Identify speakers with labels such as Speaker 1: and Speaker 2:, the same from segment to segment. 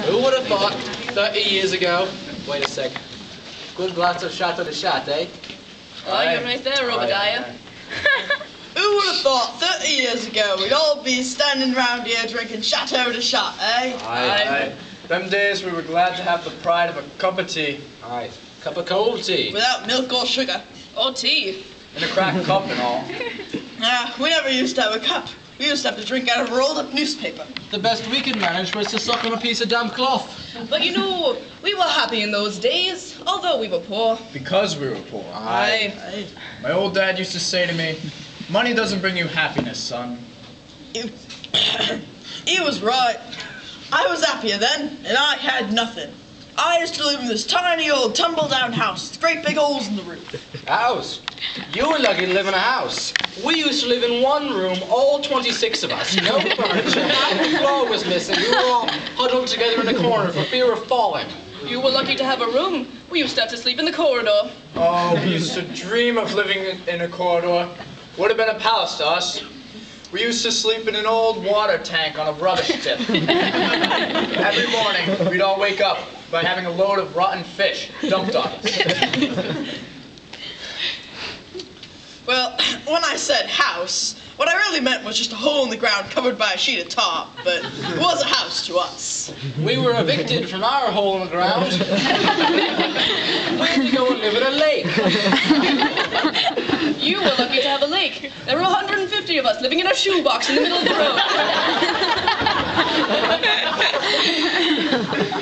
Speaker 1: Who would have thought 30 years ago? Wait a sec. Good glass of Chateau de Chat, eh?
Speaker 2: Oh, you're right there, Obadiah.
Speaker 3: Who would have thought 30 years ago we'd all be standing around here drinking Chateau de Chat, eh?
Speaker 4: Aye. Them days we were glad to have the pride of a cup of tea.
Speaker 1: Aye. Cup of cold tea.
Speaker 3: Without milk or sugar.
Speaker 2: Or tea.
Speaker 4: In a cracked cup and all.
Speaker 3: We never used to have a cup. We used to have to drink out of a rolled up newspaper.
Speaker 1: The best we could manage was to suck on a piece of damp cloth.
Speaker 2: But you know, we were happy in those days, although we were poor.
Speaker 4: Because we were poor.
Speaker 2: Aye.
Speaker 4: My old dad used to say to me, money doesn't bring you happiness, son.
Speaker 3: He was right. I was happier then, and I had nothing. I used to live in this tiny old tumble-down house with great big holes in the roof.
Speaker 1: House? You were lucky to live in a house. We used to live in one room, all 26 of us. No furniture, half the floor was missing. We were all huddled together in a corner for fear of falling.
Speaker 2: You were lucky to have a room. We used to have to sleep in the corridor.
Speaker 4: Oh, we used to dream of living in a corridor. Would have been a palace to us. We used to sleep in an old water tank on a rubbish tip. Every morning, we'd all wake up by having a load of rotten fish dumped on us.
Speaker 3: Well, when I said house, what I really meant was just a hole in the ground covered by a sheet of tarp, but it was a house to us.
Speaker 1: We were evicted from our hole in the ground. We had to go and live at a lake.
Speaker 2: You were lucky to have a lake. There were 150 of us living in a shoebox in the middle of the road.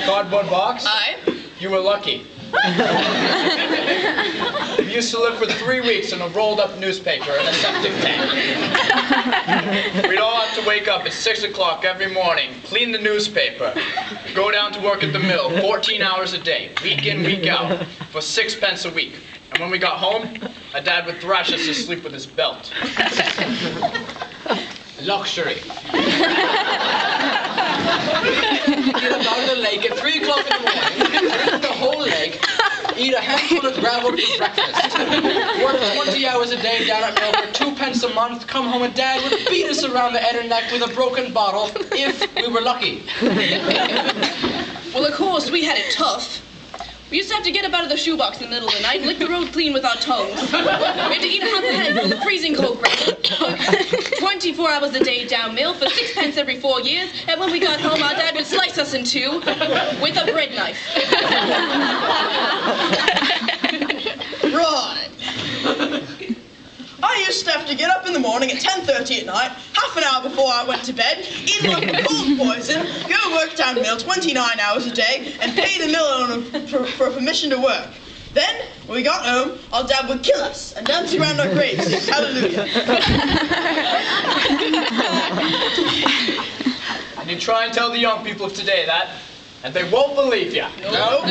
Speaker 4: Cardboard box?
Speaker 2: Aye.
Speaker 4: You were lucky. We used to live for 3 weeks in a rolled-up newspaper in a septic tank. We'd all have to wake up at 6 o'clock every morning, clean the newspaper, go down to work at the mill 14 hours a day, week in, week out, for 6 pence a week. And when we got home, my dad would thrash us to sleep with his belt.
Speaker 1: Luxury. Get up out of the lake at 3 o'clock in the morning, drink the whole lake, eat a handful of gravel for breakfast, work 20 hours a day down at mill for 2 pence a month, come home and Dad would beat us around the head and neck with a broken bottle, if we were lucky.
Speaker 2: Well, of course, we had it tough. We used to have to get up out of the shoebox in the middle of the night and lick the road clean with our tongues. We had to eat a half a handful of freezing cold gravel, 24 hours a day down mill for 6 pence every 4 years, and when we got home, our dad would slice us in two with a bread knife.
Speaker 3: Right. I used to have to get up in the morning at 10:30 at night, half an hour before I went to bed, eat a lump of cold poison, go work down mill 29 hours a day, and pay the mill owner for permission to work. Then, when we got home, our dad would kill us and dance around our graves. Hallelujah.
Speaker 4: And you try and tell the young people of today that, and they won't believe you.
Speaker 3: No.